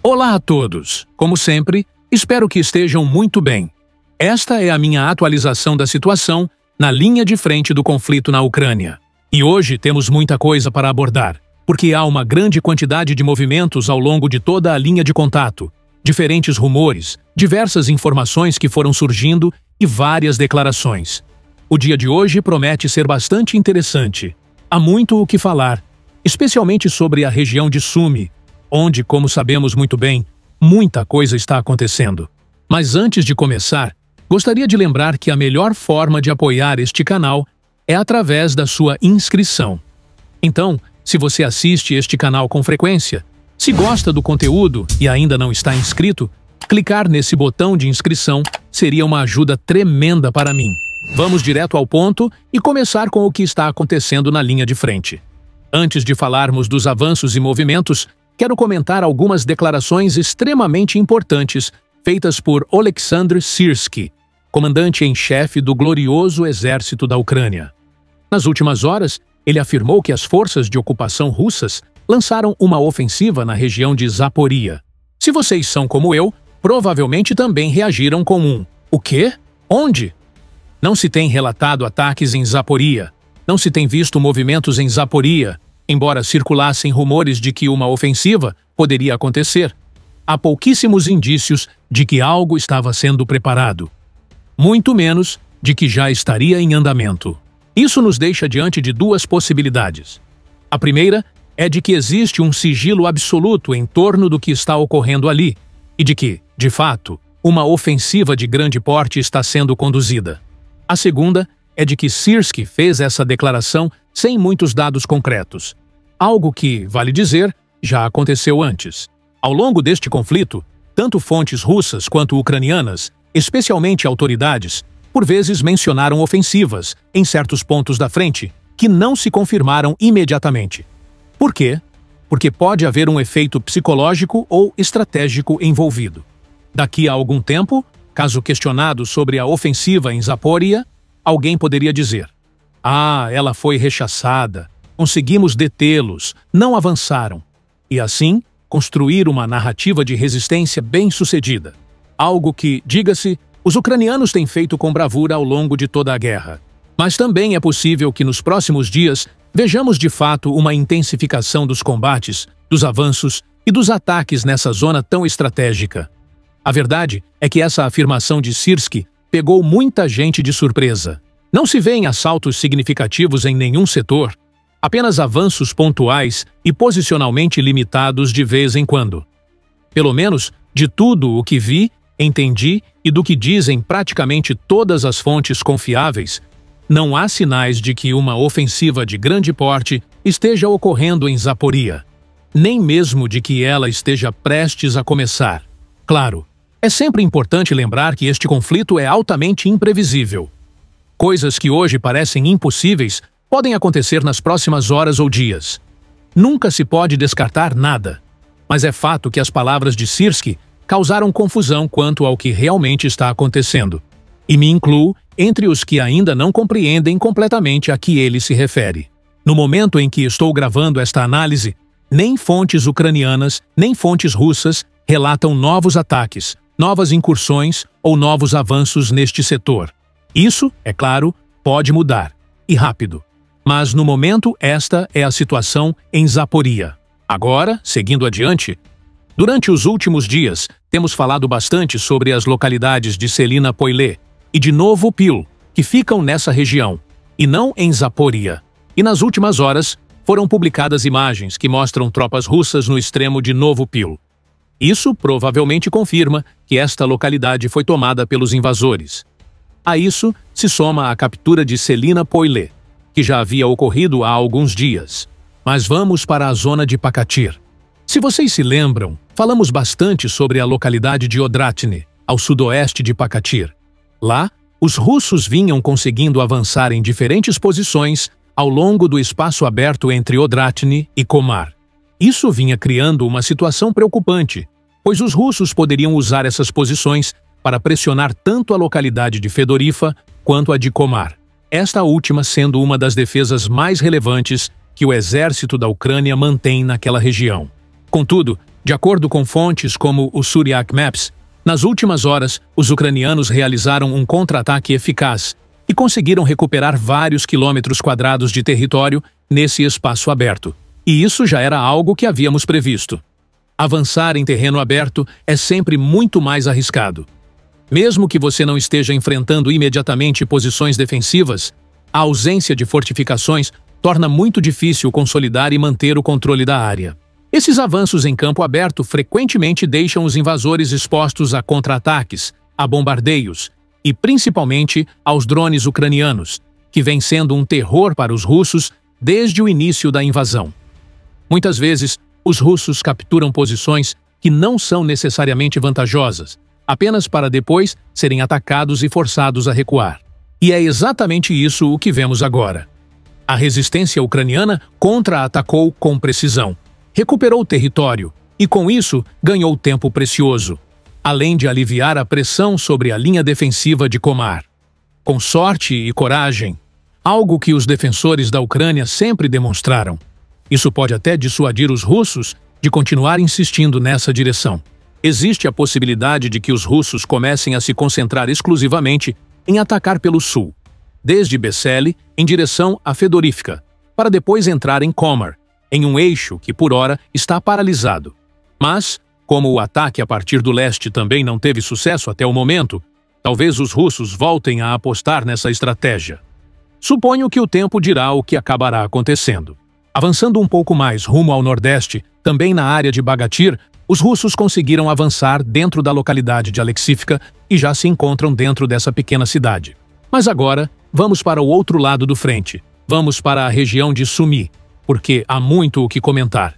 Olá a todos! Como sempre, espero que estejam muito bem. Esta é a minha atualização da situação na linha de frente do conflito na Ucrânia. E hoje temos muita coisa para abordar, porque há uma grande quantidade de movimentos ao longo de toda a linha de contato, diferentes rumores, diversas informações que foram surgindo e várias declarações. O dia de hoje promete ser bastante interessante. Há muito o que falar, especialmente sobre a região de Sumy, onde, como sabemos muito bem, muita coisa está acontecendo. Mas antes de começar, gostaria de lembrar que a melhor forma de apoiar este canal é através da sua inscrição. Então, se você assiste este canal com frequência, se gosta do conteúdo e ainda não está inscrito, clicar nesse botão de inscrição seria uma ajuda tremenda para mim. Vamos direto ao ponto e começar com o que está acontecendo na linha de frente. Antes de falarmos dos avanços e movimentos, quero comentar algumas declarações extremamente importantes feitas por Oleksandr Syrskyi, comandante em chefe do glorioso exército da Ucrânia. Nas últimas horas, ele afirmou que as forças de ocupação russas lançaram uma ofensiva na região de Zaporizhia. Se vocês são como eu, provavelmente também reagiram com um "O quê? Onde?" Não se tem relatado ataques em Zaporizhia, não se tem visto movimentos em Zaporizhia, embora circulassem rumores de que uma ofensiva poderia acontecer. Há pouquíssimos indícios de que algo estava sendo preparado, muito menos de que já estaria em andamento. Isso nos deixa diante de duas possibilidades. A primeira é de que existe um sigilo absoluto em torno do que está ocorrendo ali e de que, de fato, uma ofensiva de grande porte está sendo conduzida. A segunda é de que Syrskyi fez essa declaração sem muitos dados concretos. Algo que, vale dizer, já aconteceu antes. Ao longo deste conflito, tanto fontes russas quanto ucranianas, especialmente autoridades, por vezes mencionaram ofensivas em certos pontos da frente que não se confirmaram imediatamente. Por quê? Porque pode haver um efeito psicológico ou estratégico envolvido. Daqui a algum tempo, caso questionado sobre a ofensiva em Zaporizhia, alguém poderia dizer: "Ah, ela foi rechaçada, conseguimos detê-los, não avançaram." E assim, construir uma narrativa de resistência bem-sucedida. Algo que, diga-se, os ucranianos têm feito com bravura ao longo de toda a guerra. Mas também é possível que nos próximos dias vejamos de fato uma intensificação dos combates, dos avanços e dos ataques nessa zona tão estratégica. A verdade é que essa afirmação de Syrskyi pegou muita gente de surpresa. Não se vêem assaltos significativos em nenhum setor, apenas avanços pontuais e posicionalmente limitados de vez em quando. Pelo menos, de tudo o que vi, entendi e do que dizem praticamente todas as fontes confiáveis, não há sinais de que uma ofensiva de grande porte esteja ocorrendo em Zaporizhia, nem mesmo de que ela esteja prestes a começar. Claro, é sempre importante lembrar que este conflito é altamente imprevisível. Coisas que hoje parecem impossíveis podem acontecer nas próximas horas ou dias. Nunca se pode descartar nada, mas é fato que as palavras de Syrskyi causaram confusão quanto ao que realmente está acontecendo, e me incluo entre os que ainda não compreendem completamente a que ele se refere. No momento em que estou gravando esta análise, nem fontes ucranianas, nem fontes russas relatam novos ataques, novas incursões ou novos avanços neste setor. Isso, é claro, pode mudar, e rápido. Mas no momento esta é a situação em Zaporizhia. Agora, seguindo adiante, durante os últimos dias, temos falado bastante sobre as localidades de Selina-Poilê e de Novopil, que ficam nessa região, e não em Zaporizhia. E nas últimas horas, foram publicadas imagens que mostram tropas russas no extremo de Novopil. Isso provavelmente confirma que esta localidade foi tomada pelos invasores. A isso se soma a captura de Selina-Poilê, que já havia ocorrido há alguns dias. Mas vamos para a zona de Pakatyr. Se vocês se lembram, falamos bastante sobre a localidade de Odratny, ao sudoeste de Pakatyr. Lá, os russos vinham conseguindo avançar em diferentes posições ao longo do espaço aberto entre Odratny e Komar. Isso vinha criando uma situação preocupante, pois os russos poderiam usar essas posições para pressionar tanto a localidade de Fedorifa quanto a de Komar, esta última sendo uma das defesas mais relevantes que o exército da Ucrânia mantém naquela região. Contudo, De acordo com fontes como o Suryak Maps, nas últimas horas, os ucranianos realizaram um contra-ataque eficaz e conseguiram recuperar vários quilômetros quadrados de território nesse espaço aberto. E isso já era algo que havíamos previsto. Avançar em terreno aberto é sempre muito mais arriscado. Mesmo que você não esteja enfrentando imediatamente posições defensivas, a ausência de fortificações torna muito difícil consolidar e manter o controle da área. Esses avanços em campo aberto frequentemente deixam os invasores expostos a contra-ataques, a bombardeios e, principalmente, aos drones ucranianos, que vem sendo um terror para os russos desde o início da invasão. Muitas vezes, os russos capturam posições que não são necessariamente vantajosas, apenas para depois serem atacados e forçados a recuar. E é exatamente isso o que vemos agora. A resistência ucraniana contra-atacou com precisão, recuperou território e, com isso, ganhou tempo precioso, além de aliviar a pressão sobre a linha defensiva de Komar. Com sorte e coragem, algo que os defensores da Ucrânia sempre demonstraram. Isso pode até dissuadir os russos de continuar insistindo nessa direção. Existe a possibilidade de que os russos comecem a se concentrar exclusivamente em atacar pelo sul, desde Bessele em direção a Fedorivka, para depois entrar em Komar, em um eixo que, por ora, está paralisado. Mas, como o ataque a partir do leste também não teve sucesso até o momento, talvez os russos voltem a apostar nessa estratégia. Suponho que o tempo dirá o que acabará acontecendo. Avançando um pouco mais rumo ao nordeste, também na área de Bagatir, os russos conseguiram avançar dentro da localidade de Alexivka e já se encontram dentro dessa pequena cidade. Mas agora, vamos para o outro lado do frente. Vamos para a região de Sumy, porque há muito o que comentar.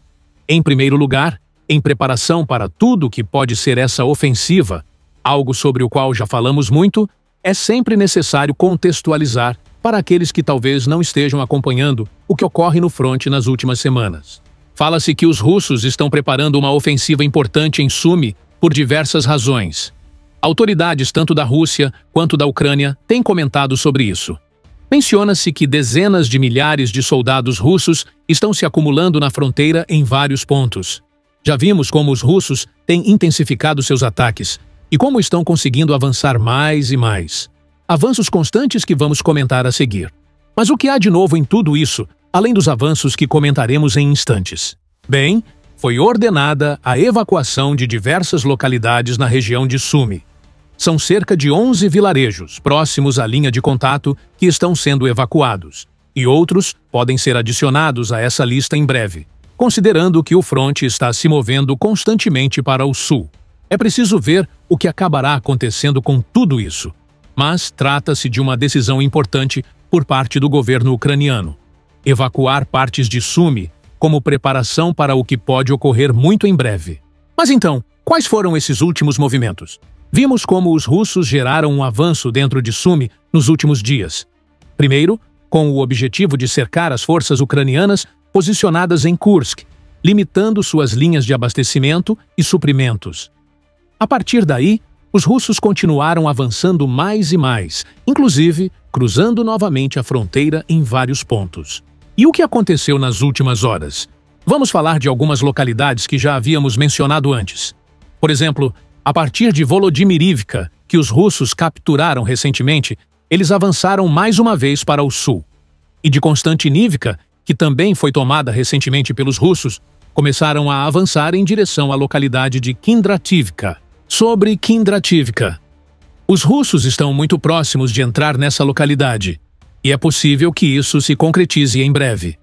Em primeiro lugar, em preparação para tudo que pode ser essa ofensiva, algo sobre o qual já falamos muito, é sempre necessário contextualizar para aqueles que talvez não estejam acompanhando o que ocorre no fronte nas últimas semanas. Fala-se que os russos estão preparando uma ofensiva importante em Sumy por diversas razões. Autoridades tanto da Rússia quanto da Ucrânia têm comentado sobre isso. Menciona-se que dezenas de milhares de soldados russos estão se acumulando na fronteira em vários pontos. Já vimos como os russos têm intensificado seus ataques e como estão conseguindo avançar mais e mais. Avanços constantes que vamos comentar a seguir. Mas o que há de novo em tudo isso, além dos avanços que comentaremos em instantes? Bem, foi ordenada a evacuação de diversas localidades na região de Sumy. São cerca de 11 vilarejos próximos à linha de contato que estão sendo evacuados, e outros podem ser adicionados a essa lista em breve, considerando que o fronte está se movendo constantemente para o sul. É preciso ver o que acabará acontecendo com tudo isso, mas trata-se de uma decisão importante por parte do governo ucraniano. Evacuar partes de Sumy como preparação para o que pode ocorrer muito em breve. Mas então, quais foram esses últimos movimentos? Vimos como os russos geraram um avanço dentro de Sumy nos últimos dias. Primeiro, com o objetivo de cercar as forças ucranianas posicionadas em Kursk, limitando suas linhas de abastecimento e suprimentos. A partir daí, os russos continuaram avançando mais e mais, inclusive cruzando novamente a fronteira em vários pontos. E o que aconteceu nas últimas horas? Vamos falar de algumas localidades que já havíamos mencionado antes. Por exemplo, a partir de Volodymyrivka, que os russos capturaram recentemente, eles avançaram mais uma vez para o sul. E de Konstantinivka, que também foi tomada recentemente pelos russos, começaram a avançar em direção à localidade de Kindrativka. Sobre Kindrativka. Os russos estão muito próximos de entrar nessa localidade, e é possível que isso se concretize em breve.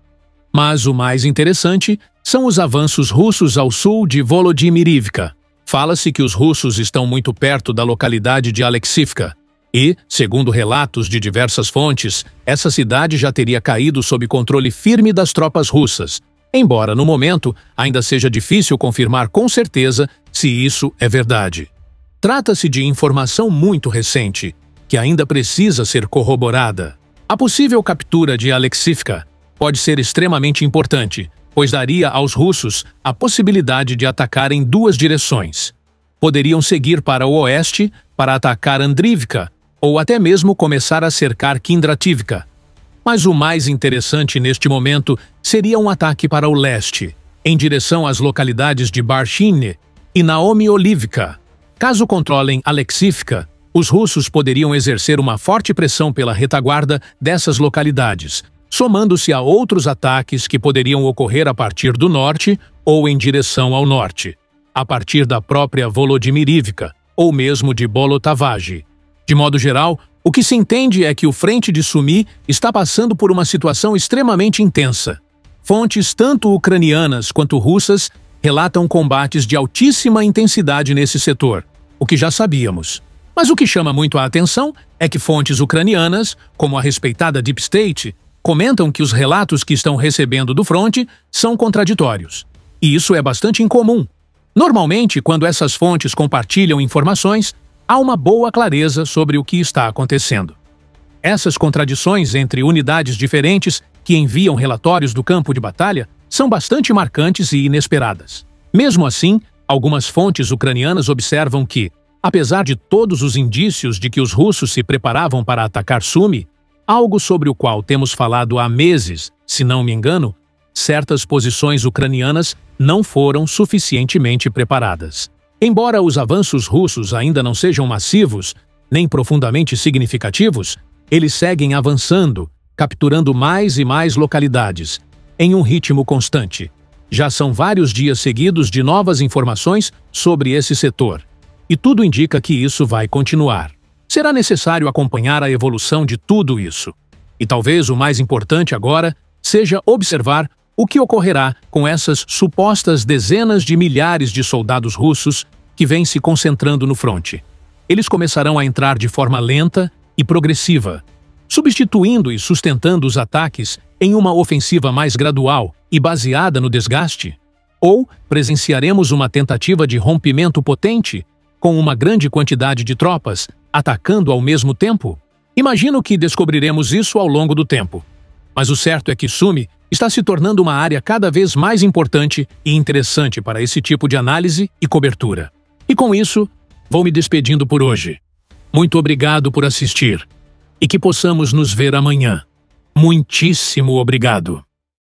Mas o mais interessante são os avanços russos ao sul de Volodymyrivka. Fala-se que os russos estão muito perto da localidade de Alexivka e, segundo relatos de diversas fontes, essa cidade já teria caído sob controle firme das tropas russas, embora no momento ainda seja difícil confirmar com certeza se isso é verdade. Trata-se de informação muito recente, que ainda precisa ser corroborada. A possível captura de Alexivka pode ser extremamente importante, pois daria aos russos a possibilidade de atacar em duas direções. Poderiam seguir para o oeste para atacar Andrivka, ou até mesmo começar a cercar Kindrativka. Mas o mais interessante neste momento seria um ataque para o leste. em direção às localidades de Barshinne e Naomi-Olivka. Caso controlem Alexivka, os russos poderiam exercer uma forte pressão pela retaguarda dessas localidades, somando-se a outros ataques que poderiam ocorrer a partir do norte ou em direção ao norte, a partir da própria Volodimirivka ou mesmo de Bolotavaji. De modo geral, o que se entende é que o frente de Sumi está passando por uma situação extremamente intensa. Fontes tanto ucranianas quanto russas relatam combates de altíssima intensidade nesse setor, o que já sabíamos. Mas o que chama muito a atenção é que fontes ucranianas, como a respeitada Deep State, comentam que os relatos que estão recebendo do fronte são contraditórios. E isso é bastante incomum. Normalmente, quando essas fontes compartilham informações, há uma boa clareza sobre o que está acontecendo. Essas contradições entre unidades diferentes que enviam relatórios do campo de batalha são bastante marcantes e inesperadas. Mesmo assim, algumas fontes ucranianas observam que, apesar de todos os indícios de que os russos se preparavam para atacar Sumi, algo sobre o qual temos falado há meses, se não me engano, certas posições ucranianas não foram suficientemente preparadas. Embora os avanços russos ainda não sejam massivos, nem profundamente significativos, eles seguem avançando, capturando mais e mais localidades, em um ritmo constante. Já são vários dias seguidos de novas informações sobre esse setor, e tudo indica que isso vai continuar. Será necessário acompanhar a evolução de tudo isso. E talvez o mais importante agora seja observar o que ocorrerá com essas supostas dezenas de milhares de soldados russos que vêm se concentrando no fronte. Eles começarão a entrar de forma lenta e progressiva, substituindo e sustentando os ataques em uma ofensiva mais gradual e baseada no desgaste? Ou presenciaremos uma tentativa de rompimento potente, com uma grande quantidade de tropas atacando ao mesmo tempo? Imagino que descobriremos isso ao longo do tempo. Mas o certo é que Sumi está se tornando uma área cada vez mais importante e interessante para esse tipo de análise e cobertura. E com isso, vou me despedindo por hoje. Muito obrigado por assistir. E que possamos nos ver amanhã. Muitíssimo obrigado.